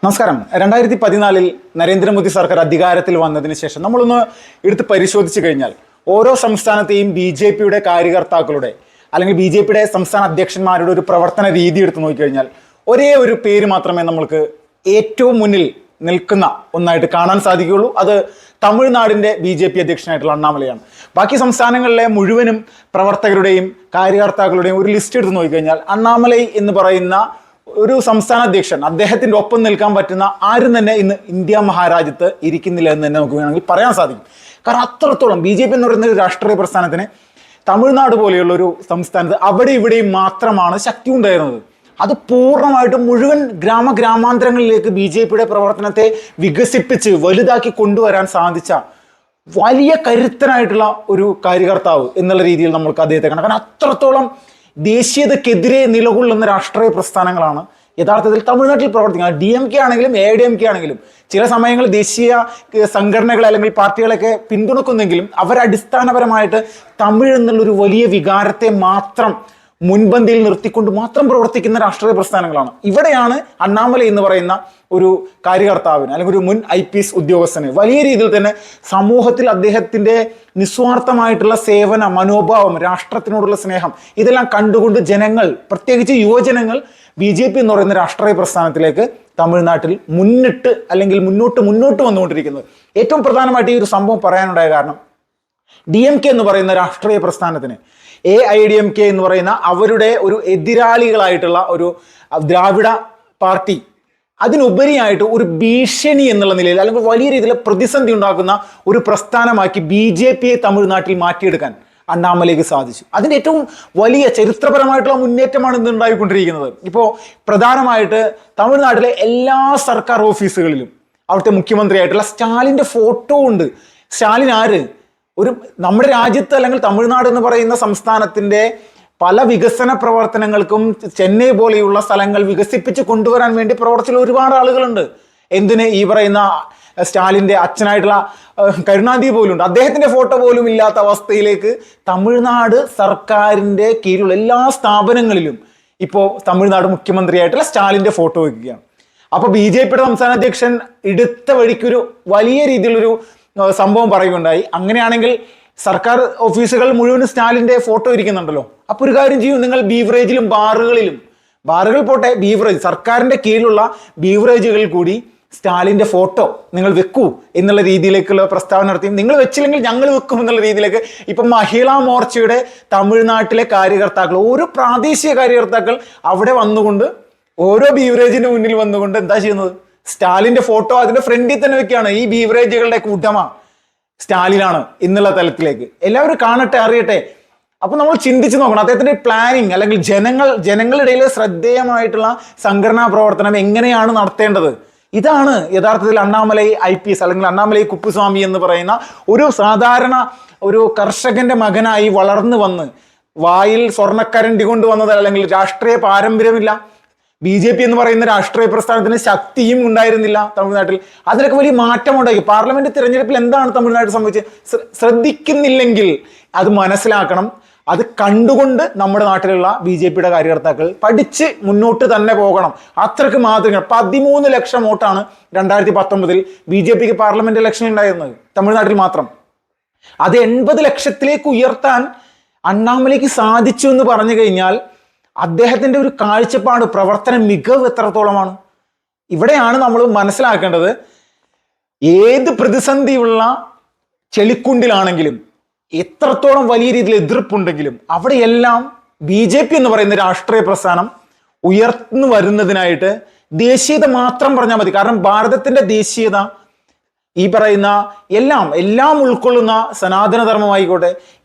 നമസ്കാരം. 2014 നരേന്ദ്രമോദി സർക്കാർ അധികാരത്തിൽ വന്നതിന് ശേഷം നമ്മളൊന്ന് എടുത്ത് പരിശോധിച്ചു കഴിഞ്ഞാൽ ഓരോ സംസ്ഥാനത്തെയും BJPയുടെ കാര്യകർത്താക്കളുടെ അല്ലെങ്കിൽ BJPയുടെ സംസ്ഥാന അധ്യക്ഷന്മാരുടെ ഒരു പ്രവർത്തന രീതി എടുത്ത് നോക്കിക്കഴിഞ്ഞാൽ ഒരേ ഒരു പേര് മാത്രമേ നമ്മൾക്ക് ഏറ്റവും മുന്നിൽ നിൽക്കുന്ന ഒന്നായിട്ട് കാണാൻ സാധിക്കുകയുള്ളൂ. അത് തമിഴ്നാടിൻ്റെ BJP അധ്യക്ഷനായിട്ടുള്ള അണ്ണാമലയാണ്. ബാക്കി സംസ്ഥാനങ്ങളിലെ മുഴുവനും പ്രവർത്തകരുടെയും കാര്യകർത്താക്കളുടെയും ഒരു ലിസ്റ്റ് എടുത്ത് നോക്കിക്കഴിഞ്ഞാൽ അണ്ണാമലൈ എന്ന് പറയുന്ന ഒരു സംസ്ഥാന അധ്യക്ഷൻ അദ്ദേഹത്തിൻ്റെ ഒപ്പം നിൽക്കാൻ പറ്റുന്ന ആരും തന്നെ ഇന്ന് ഇന്ത്യ മഹാരാജ്യത്ത് ഇരിക്കുന്നില്ല എന്ന് തന്നെ നമുക്ക് വേണമെങ്കിൽ പറയാൻ സാധിക്കും. കാരണം അത്രത്തോളം BJP എന്ന് പറയുന്ന ഒരു രാഷ്ട്രീയ പ്രസ്ഥാനത്തിന് തമിഴ്നാട് പോലെയുള്ള ഒരു സംസ്ഥാനത്ത് അവിടെ ഇവിടെയും മാത്രമാണ് ശക്തി ഉണ്ടായിരുന്നത്. അത് പൂർണ്ണമായിട്ടും മുഴുവൻ ഗ്രാമാന്തരങ്ങളിലേക്ക് BJPയുടെ പ്രവർത്തനത്തെ വികസിപ്പിച്ച് വലുതാക്കി കൊണ്ടുവരാൻ സാധിച്ച വലിയ കരുത്തനായിട്ടുള്ള ഒരു കാര്യകർത്താവ് എന്നുള്ള രീതിയിൽ നമ്മൾക്ക് അദ്ദേഹത്തെ കാണാം. കാരണം അത്രത്തോളം ദേശീയതക്കെതിരെ നിലകൊള്ളുന്ന രാഷ്ട്രീയ പ്രസ്ഥാനങ്ങളാണ് യഥാർത്ഥത്തിൽ തമിഴ്നാട്ടിൽ പ്രവർത്തിക്കുന്നത്. DMK ആണെങ്കിലും AIADMK ആണെങ്കിലും ചില സമയങ്ങളിൽ ദേശീയ സംഘടനകളെ അല്ലെങ്കിൽ പാർട്ടികളെയൊക്കെ പിന്തുണക്കുന്നെങ്കിലും അവരടിസ്ഥാനപരമായിട്ട് തമിഴ് എന്നുള്ളൊരു വലിയ വികാരത്തെ മാത്രം മുൻപന്തിയിൽ നിർത്തിക്കൊണ്ട് മാത്രം പ്രവർത്തിക്കുന്ന രാഷ്ട്രീയ പ്രസ്ഥാനങ്ങളാണ്. ഇവിടെയാണ് അണ്ണാമലൈ എന്ന് പറയുന്ന ഒരു കാര്യകർത്താവിന് അല്ലെങ്കിൽ ഒരു മുൻ IPS ഉദ്യോഗസ്ഥന് വലിയ രീതിയിൽ തന്നെ സമൂഹത്തിൽ അദ്ദേഹത്തിൻ്റെ നിസ്വാർത്ഥമായിട്ടുള്ള സേവന മനോഭാവം, രാഷ്ട്രത്തിനോടുള്ള സ്നേഹം ഇതെല്ലാം കണ്ടുകൊണ്ട് ജനങ്ങൾ, പ്രത്യേകിച്ച് യുവജനങ്ങൾ BJP എന്ന് പറയുന്ന രാഷ്ട്രീയ പ്രസ്ഥാനത്തിലേക്ക് തമിഴ്നാട്ടിൽ മുന്നോട്ട് വന്നുകൊണ്ടിരിക്കുന്നത്. ഏറ്റവും പ്രധാനമായിട്ട് ഈ ഒരു സംഭവം പറയാനുണ്ടായ കാരണം DMK എന്ന് പറയുന്ന രാഷ്ട്രീയ പ്രസ്ഥാനത്തിന് AIADMK എന്ന് പറയുന്ന അവരുടെ ഒരു എതിരാളികളായിട്ടുള്ള ഒരു ദ്രാവിഡ പാർട്ടി അതിനുപരിയായിട്ട് ഒരു ഭീഷണി എന്നുള്ള നിലയിൽ അല്ലെങ്കിൽ വലിയ രീതിയിൽ പ്രതിസന്ധി ഉണ്ടാക്കുന്ന ഒരു പ്രസ്ഥാനമാക്കി BJPയെ തമിഴ്നാട്ടിൽ മാറ്റിയെടുക്കാൻ അണ്ണാമലയ്ക്ക് സാധിച്ചു. അതിൻ്റെ ഏറ്റവും വലിയ ചരിത്രപരമായിട്ടുള്ള മുന്നേറ്റമാണ് ഇന്ന് ഉണ്ടായിക്കൊണ്ടിരിക്കുന്നത്. ഇപ്പോൾ പ്രധാനമായിട്ട് തമിഴ്നാട്ടിലെ എല്ലാ സർക്കാർ ഓഫീസുകളിലും അവിടുത്തെ മുഖ്യമന്ത്രിയായിട്ടുള്ള സ്റ്റാലിൻ്റെ ഫോട്ടോ ഉണ്ട്. സ്റ്റാലിൻ ആര്? നമ്മുടെ രാജ്യത്ത് അല്ലെങ്കിൽ തമിഴ്നാട് എന്ന് പറയുന്ന സംസ്ഥാനത്തിൻ്റെ പല വികസന പ്രവർത്തനങ്ങൾക്കും ചെന്നൈ പോലെയുള്ള സ്ഥലങ്ങൾ വികസിപ്പിച്ച് കൊണ്ടുവരാൻ വേണ്ടി പ്രവർത്തിച്ച ഒരുപാട് ആളുകളുണ്ട്. എന്തിന് ഈ പറയുന്ന സ്റ്റാലിൻ്റെ അച്ഛനായിട്ടുള്ള കരുണാനിധി പോലും ഉണ്ട്. അദ്ദേഹത്തിൻ്റെ ഫോട്ടോ പോലും ഇല്ലാത്ത അവസ്ഥയിലേക്ക് തമിഴ്നാട് സർക്കാരിൻ്റെ കീഴിലുള്ള എല്ലാ സ്ഥാപനങ്ങളിലും ഇപ്പോൾ തമിഴ്നാട് മുഖ്യമന്ത്രിയായിട്ടുള്ള സ്റ്റാലിൻ്റെ ഫോട്ടോ വയ്ക്കുകയാണ്. അപ്പോൾ BJPയുടെ സംസ്ഥാന അധ്യക്ഷൻ എടുത്ത വഴിക്കൊരു വലിയ രീതിയിലൊരു സംഭവം പറയുകയുണ്ടായി. അങ്ങനെയാണെങ്കിൽ സർക്കാർ ഓഫീസുകൾ മുഴുവൻ സ്റ്റാലിൻ്റെ ഫോട്ടോ ഇരിക്കുന്നുണ്ടല്ലോ. അപ്പോൾ ഒരു കാര്യം ചെയ്യും, നിങ്ങൾ ബീവറേജിലും ബാറുകൾ പോട്ടെ, ബീവറേജ് സർക്കാരിൻ്റെ കീഴിലുള്ള ബീവറേജുകളിൽ കൂടി സ്റ്റാലിൻ്റെ ഫോട്ടോ നിങ്ങൾ വെക്കൂ എന്നുള്ള രീതിയിലേക്കുള്ള പ്രസ്താവന നടത്തി. നിങ്ങൾ വെച്ചില്ലെങ്കിൽ ഞങ്ങൾ വെക്കും എന്നുള്ള രീതിയിലേക്ക് ഇപ്പം മഹിളാ മോർച്ചയുടെ തമിഴ്നാട്ടിലെ കാര്യകർത്താക്കൾ, ഓരോ പ്രാദേശിക കാര്യകർത്താക്കൾ അവിടെ വന്നുകൊണ്ട് ഓരോ ബീവറേജിൻ്റെ മുന്നിൽ വന്നുകൊണ്ട് എന്താ ചെയ്യുന്നത്? സ്റ്റാലിൻ്റെ ഫോട്ടോ അതിൻ്റെ ഫ്രണ്ടിൽ തന്നെ വെക്കുകയാണ്. ഈ ബീവറേജുകളുടെ കൂട്ടമാ സ്റ്റാലിനാണ് എന്നുള്ള തലത്തിലേക്ക് എല്ലാവരും കാണട്ടെ, അറിയട്ടെ. അപ്പൊ നമ്മൾ ചിന്തിച്ച് നോക്കണം, അദ്ദേഹത്തിന്റെ പ്ലാനിങ് അല്ലെങ്കിൽ ജനങ്ങളുടെ ഇടയിൽ ശ്രദ്ധേയമായിട്ടുള്ള സംഘടനാ പ്രവർത്തനം എങ്ങനെയാണ് നടത്തേണ്ടത്. ഇതാണ് യഥാർത്ഥത്തിൽ അണ്ണാമലൈ IPS അല്ലെങ്കിൽ അണ്ണാമലൈ കുപ്പുസ്വാമി എന്ന് പറയുന്ന ഒരു സാധാരണ ഒരു കർഷകന്റെ മകനായി വളർന്നു വന്ന് വായിൽ സ്വർണ്ണക്കരണ്ടി കൊണ്ടുവന്നത് അല്ലെങ്കിൽ രാഷ്ട്രീയ പാരമ്പര്യമില്ല. BJP എന്ന് പറയുന്ന രാഷ്ട്രീയ പ്രസ്ഥാനത്തിന് ശക്തിയും ഉണ്ടായിരുന്നില്ല തമിഴ്നാട്ടിൽ. അതിനൊക്കെ വലിയ മാറ്റമുണ്ടായി. പാർലമെന്റ് തിരഞ്ഞെടുപ്പിൽ എന്താണ് തമിഴ്നാട്ടിൽ സംഭവിച്ചത് ശ്രദ്ധിക്കുന്നില്ലെങ്കിൽ അത് മനസ്സിലാക്കണം. അത് കണ്ടുകൊണ്ട് നമ്മുടെ നാട്ടിലുള്ള BJPയുടെ കാര്യകർത്താക്കൾ പഠിച്ച് മുന്നോട്ട് തന്നെ പോകണം. അത്രക്ക് മാതൃക. 13 ലക്ഷം വോട്ടാണ് 2019 BJPക്ക് പാർലമെന്റ് ഇലക്ഷൻ ഉണ്ടായിരുന്നത് തമിഴ്നാട്ടിൽ മാത്രം. അത് 80 ലക്ഷത്തിലേക്ക് ഉയർത്താൻ അണ്ണാമലയ്ക്ക് സാധിച്ചു എന്ന് പറഞ്ഞു കഴിഞ്ഞാൽ അദ്ദേഹത്തിൻ്റെ ഒരു കാഴ്ചപ്പാട്, പ്രവർത്തന മികവ് എത്രത്തോളമാണ്. ഇവിടെയാണ് നമ്മൾ മനസ്സിലാക്കേണ്ടത്. ഏത് പ്രതിസന്ധിയുള്ള ചെളിക്കുണ്ടിലാണെങ്കിലും എത്രത്തോളം വലിയ രീതിയിൽ എതിർപ്പുണ്ടെങ്കിലും അവിടെയെല്ലാം BJP എന്ന് പറയുന്ന രാഷ്ട്രീയ പ്രസ്ഥാനം ഉയർന്നു വരുന്നതിനായിട്ട് ദേശീയത മാത്രം പറഞ്ഞാൽ മതി. കാരണം ഭാരതത്തിൻ്റെ ദേശീയത ഈ പറയുന്ന എല്ലാം ഉൾക്കൊള്ളുന്ന സനാതനധർമ്മമായിക്കോട്ടെ,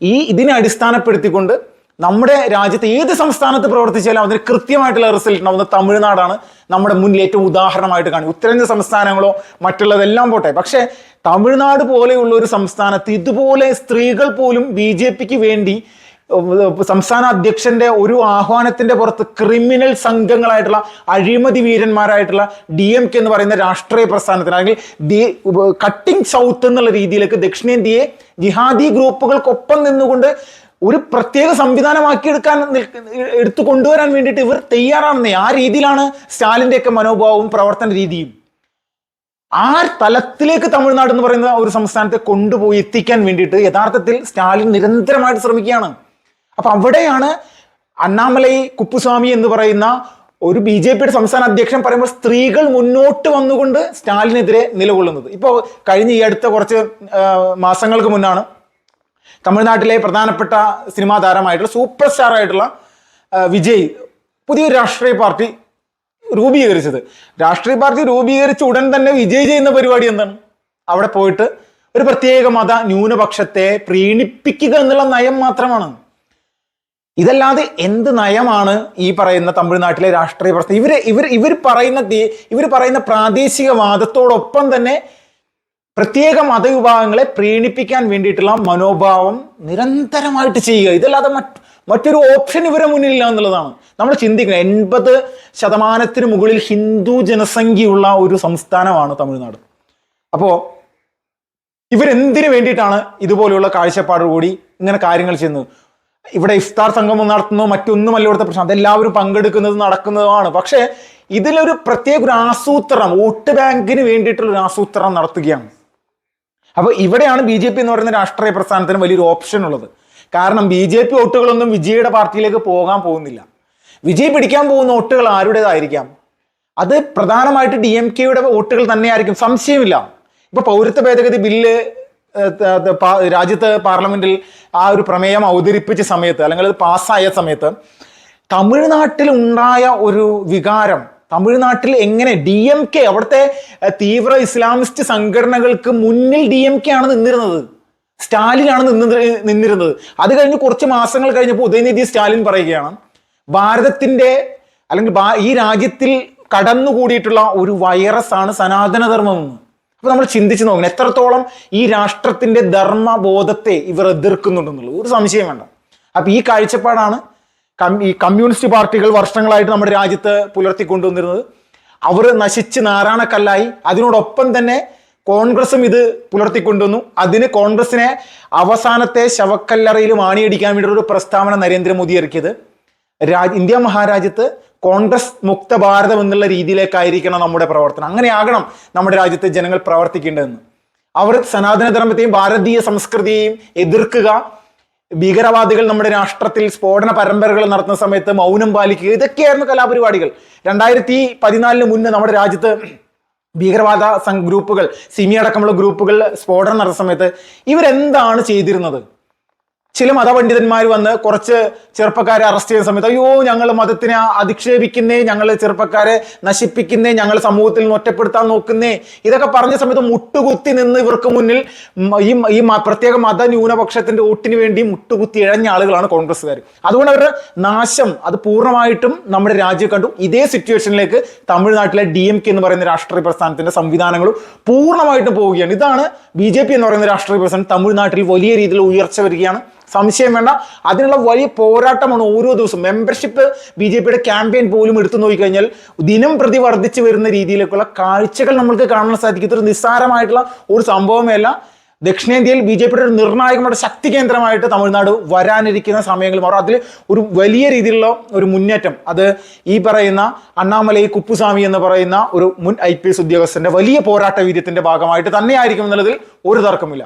ഇതിനെ അടിസ്ഥാനപ്പെടുത്തിക്കൊണ്ട് നമ്മുടെ രാജ്യത്ത് ഏത് സംസ്ഥാനത്ത് പ്രവർത്തിച്ചാലും അതിന് കൃത്യമായിട്ടുള്ള റിസൾട്ട് ഉണ്ടാവുന്ന തമിഴ്നാടാണ് നമ്മുടെ മുന്നിൽ ഏറ്റവും ഉദാഹരണമായിട്ട് കാണും. ഉത്തരേന്ത്യ സംസ്ഥാനങ്ങളോ മറ്റുള്ളതെല്ലാം പോട്ടെ, പക്ഷേ തമിഴ്നാട് പോലെയുള്ള ഒരു സംസ്ഥാനത്ത് ഇതുപോലെ സ്ത്രീകൾ പോലും BJPക്ക് വേണ്ടി സംസ്ഥാന അധ്യക്ഷന്റെ ഒരു ആഹ്വാനത്തിന്റെ പുറത്ത് ക്രിമിനൽ സംഘങ്ങളായിട്ടുള്ള അഴിമതി വീരന്മാരായിട്ടുള്ള DMK എന്ന് പറയുന്ന രാഷ്ട്രീയ പ്രസ്ഥാനത്തിന് അല്ലെങ്കിൽ കട്ടിംഗ് സൗത്ത് എന്നുള്ള രീതിയിലേക്ക് ദക്ഷിണേന്ത്യയെ ജിഹാദി ഗ്രൂപ്പുകൾക്കൊപ്പം നിന്നുകൊണ്ട് ഒരു പ്രത്യേക സംവിധാനമാക്കിയെടുക്കാൻ എടുത്തു കൊണ്ടുവരാൻ വേണ്ടിയിട്ട് ഇവർ തയ്യാറാണെന്നേ. ആ രീതിയിലാണ് സ്റ്റാലിൻ്റെ ഒക്കെ മനോഭാവവും പ്രവർത്തന രീതിയും. ആ തലത്തിലേക്ക് തമിഴ്നാട് എന്ന് പറയുന്ന ഒരു സംസ്ഥാനത്തെ കൊണ്ടുപോയി എത്തിക്കാൻ വേണ്ടിയിട്ട് യഥാർത്ഥത്തിൽ സ്റ്റാലിൻ നിരന്തരമായിട്ട് ശ്രമിക്കുകയാണ്. അപ്പൊ അവിടെയാണ് അണ്ണാമലൈ കുപ്പുസ്വാമി എന്ന് പറയുന്ന ഒരു BJPയുടെ സംസ്ഥാന അധ്യക്ഷൻ പറയുമ്പോൾ സ്ത്രീകൾ മുന്നോട്ട് വന്നുകൊണ്ട് സ്റ്റാലിനെതിരെ നിലകൊള്ളുന്നത്. ഇപ്പോൾ കഴിഞ്ഞ ഈ അടുത്ത കുറച്ച് മാസങ്ങൾക്ക് മുന്നാണ് തമിഴ്നാട്ടിലെ പ്രധാനപ്പെട്ട സിനിമാ താരമായിട്ടുള്ള സൂപ്പർ സ്റ്റാർ ആയിട്ടുള്ള വിജയ് പുതിയൊരു രാഷ്ട്രീയ പാർട്ടി രൂപീകരിച്ചത്. രാഷ്ട്രീയ പാർട്ടി രൂപീകരിച്ച ഉടൻ തന്നെ വിജയ് ചെയ്യുന്ന പരിപാടി എന്താണ്? അവിടെ പോയിട്ട് ഒരു പ്രത്യേക മത ന്യൂനപക്ഷത്തെ പ്രീണിപ്പിക്കുക എന്നുള്ള നയം മാത്രമാണ്. ഇതല്ലാതെ എന്ത് നയമാണ് ഈ പറയുന്ന തമിഴ്നാട്ടിലെ രാഷ്ട്രീയ പ്രശ്നം? ഇവർ പറയുന്ന പ്രാദേശികവാദത്തോടൊപ്പം തന്നെ പ്രത്യേക മതവിഭാഗങ്ങളെ പ്രീണിപ്പിക്കാൻ വേണ്ടിയിട്ടുള്ള മനോഭാവം നിരന്തരമായിട്ട് ചെയ്യുക. ഇതല്ലാതെ മറ്റൊരു ഓപ്ഷൻ ഇവരെ മുന്നിലില്ല എന്നുള്ളതാണ് നമ്മൾ ചിന്തിക്കുന്നത്. 80% മുകളിൽ ഹിന്ദു ജനസംഖ്യയുള്ള ഒരു സംസ്ഥാനമാണ് തമിഴ്നാട്. അപ്പോൾ ഇവരെന്തിനു വേണ്ടിയിട്ടാണ് ഇതുപോലെയുള്ള കാഴ്ചപ്പാടോടുകൂടി ഇങ്ങനെ കാര്യങ്ങൾ ചെയ്യുന്നത്? ഇവിടെ ഇഫ്താർ സംഗമം നടത്തുന്നതോ മറ്റൊന്നുമല്ല ഇവിടുത്തെ പ്രശ്നം. അതെല്ലാവരും പങ്കെടുക്കുന്നത് നടക്കുന്നതുമാണ്. പക്ഷേ ഇതിലൊരു പ്രത്യേക ഒരു ആസൂത്രണം, വോട്ട് ബാങ്കിന് വേണ്ടിയിട്ടുള്ള ഒരു ആസൂത്രണം നടത്തുകയാണ്. അപ്പൊ ഇവിടെയാണ് BJP എന്ന് പറയുന്ന രാഷ്ട്രീയ പ്രസ്ഥാനത്തിന് വലിയൊരു ഓപ്ഷൻ ഉള്ളത്. കാരണം BJP വോട്ടുകളൊന്നും വിജയുടെ പാർട്ടിയിലേക്ക് പോകാൻ പോകുന്നില്ല. വിജയ് പിടിക്കാൻ പോകുന്ന വോട്ടുകൾ ആരുടേതായിരിക്കാം? അത് പ്രധാനമായിട്ട് DMKയുടെ വോട്ടുകൾ തന്നെയായിരിക്കും, സംശയമില്ല. ഇപ്പൊ പൗരത്വ ഭേദഗതി ബില്ല് രാജ്യത്ത് പാർലമെന്റിൽ ആ ഒരു പ്രമേയം അവതരിപ്പിച്ച സമയത്ത് അല്ലെങ്കിൽ അത് പാസ്സായ സമയത്ത് തമിഴ്നാട്ടിൽ ഉണ്ടായ ഒരു വികാരം, തമിഴ്നാട്ടിൽ എങ്ങനെ DMK അവിടുത്തെ തീവ്ര ഇസ്ലാമിസ്റ്റ് സംഘടനകൾക്ക് മുന്നിൽ DMK ആണ് നിന്നിരുന്നത്, സ്റ്റാലിനാണ് നിന്നിരുന്നത്. അത് കഴിഞ്ഞ് കുറച്ച് മാസങ്ങൾ കഴിഞ്ഞപ്പോൾ ഉദയനിധി സ്റ്റാലിൻ പറയുകയാണ് ഭാരതത്തിന്റെ അല്ലെങ്കിൽ ഈ രാജ്യത്തിൽ കടന്നുകൂടിയിട്ടുള്ള ഒരു വൈറസ് ആണ് സനാതനധർമ്മം എന്ന്. അപ്പൊ നമ്മൾ ചിന്തിച്ചു നോക്കണം എത്രത്തോളം ഈ രാഷ്ട്രത്തിന്റെ ധർമ്മബോധത്തെ ഇവർ എതിർക്കുന്നുണ്ടെന്നുള്ളത് ഒരു സംശയം വേണ്ട. അപ്പൊ ഈ കാഴ്ചപ്പാടാണ് ഈ കമ്മ്യൂണിസ്റ്റ് പാർട്ടികൾ വർഷങ്ങളായിട്ട് നമ്മുടെ രാജ്യത്ത് പുലർത്തിക്കൊണ്ടുവന്നിരുന്നത്. അവർ നശിച്ച് നാരായണക്കല്ലായി. അതിനോടൊപ്പം തന്നെ കോൺഗ്രസും ഇത് പുലർത്തിക്കൊണ്ടുവന്നു. അതിന് കോൺഗ്രസിനെ അവസാനത്തെ ശവക്കല്ലറയിൽ മാണിയടിക്കാൻ വേണ്ടിയുള്ള ഒരു പ്രസ്താവന നരേന്ദ്രമോദി ഇറക്കിയത് ഇന്ത്യ മഹാരാജ്യത്ത് കോൺഗ്രസ് മുക്ത ഭാരതം എന്നുള്ള രീതിയിലേക്കായിരിക്കണം നമ്മുടെ പ്രവർത്തനം. അങ്ങനെയാകണം നമ്മുടെ രാജ്യത്തെ ജനങ്ങൾ പ്രവർത്തിക്കേണ്ടതെന്ന്. അവർ സനാതനധർമ്മത്തെയും ഭാരതീയ സംസ്കൃതിയെയും എതിർക്കുക, ഭീകരവാദികൾ നമ്മുടെ രാഷ്ട്രത്തിൽ സ്ഫോടന പരമ്പരകൾ നടത്തുന്ന സമയത്ത് മൗനം പാലിക്കുക, ഇതൊക്കെയായിരുന്നു കലാപരിപാടികൾ. 2014 മുന്നേ നമ്മുടെ രാജ്യത്ത് ഭീകരവാദ ഗ്രൂപ്പുകൾ, സിമി അടക്കമുള്ള ഗ്രൂപ്പുകൾ സ്ഫോടനം നടത്തുന്ന സമയത്ത് ഇവരെന്താണ് ചെയ്തിരുന്നത്? ചില മതപണ്ഡിതന്മാർ വന്ന് കുറച്ച് ചെറുപ്പക്കാരെ അറസ്റ്റ് ചെയ്യുന്ന സമയത്ത് അയ്യോ ഞങ്ങൾ മതത്തിനെ അധിക്ഷേപിക്കുന്നേ, ഞങ്ങൾ ചെറുപ്പക്കാരെ നശിപ്പിക്കുന്നേ, ഞങ്ങൾ സമൂഹത്തിൽ നിന്ന് ഒറ്റപ്പെടുത്താൻ നോക്കുന്നേ, ഇതൊക്കെ പറഞ്ഞ സമയത്ത് മുട്ടുകുത്തി നിന്ന് ഇവർക്ക് മുന്നിൽ ഈ പ്രത്യേക മത ന്യൂനപക്ഷത്തിന്റെ വോട്ടിന് വേണ്ടി മുട്ടുകുത്തി ഇഴഞ്ഞ ആളുകളാണ് കോൺഗ്രസ്സുകാർ. അതുകൊണ്ട് അവരുടെ നാശം അത് പൂർണ്ണമായിട്ടും നമ്മുടെ രാജ്യം കണ്ടു. ഇതേ സിറ്റുവേഷനിലേക്ക് തമിഴ്നാട്ടിലെ DMK എന്ന് പറയുന്ന രാഷ്ട്രീയ പ്രസ്ഥാനത്തിന്റെ സംവിധാനങ്ങളും പൂർണ്ണമായിട്ടും പോവുകയാണ്. ഇതാണ് BJP എന്ന് പറയുന്ന രാഷ്ട്രീയ പ്രസ്ഥാനം തമിഴ്നാട്ടിൽ വലിയ രീതിയിൽ ഉയർച്ച വരികയാണ്, സംശയം വേണ്ട. അതിനുള്ള വലിയ പോരാട്ടമാണ് ഓരോ ദിവസവും. മെമ്പർഷിപ്പ് BJPയുടെ ക്യാമ്പയിൻ പോലും എടുത്തു നോക്കിക്കഴിഞ്ഞാൽ ദിനം പ്രതി വർദ്ധിച്ചു വരുന്ന രീതിയിലേക്കുള്ള കാഴ്ചകൾ നമ്മൾക്ക് കാണാൻ സാധിക്കും. ഇതൊരു നിസ്സാരമായിട്ടുള്ള ഒരു സംഭവമല്ല. ദക്ഷിണേന്ത്യയിൽ BJPയുടെ ഒരു നിർണായകമായ ശക്തി കേന്ദ്രമായിട്ട് തമിഴ്നാട് വരാനിരിക്കുന്ന സമയങ്ങൾ മാറും. അതിൽ ഒരു വലിയ രീതിയിലുള്ള ഒരു മുന്നേറ്റം അത് ഈ പറയുന്ന അണ്ണാമലൈ കുപ്പുസ്വാമി എന്ന് പറയുന്ന ഒരു മുൻ IPS ഉദ്യോഗസ്ഥന്റെ വലിയ പോരാട്ട വീര്യത്തിന്റെ ഭാഗമായിട്ട് തന്നെയായിരിക്കും എന്നുള്ളതിൽ ഒരു തർക്കമില്ല.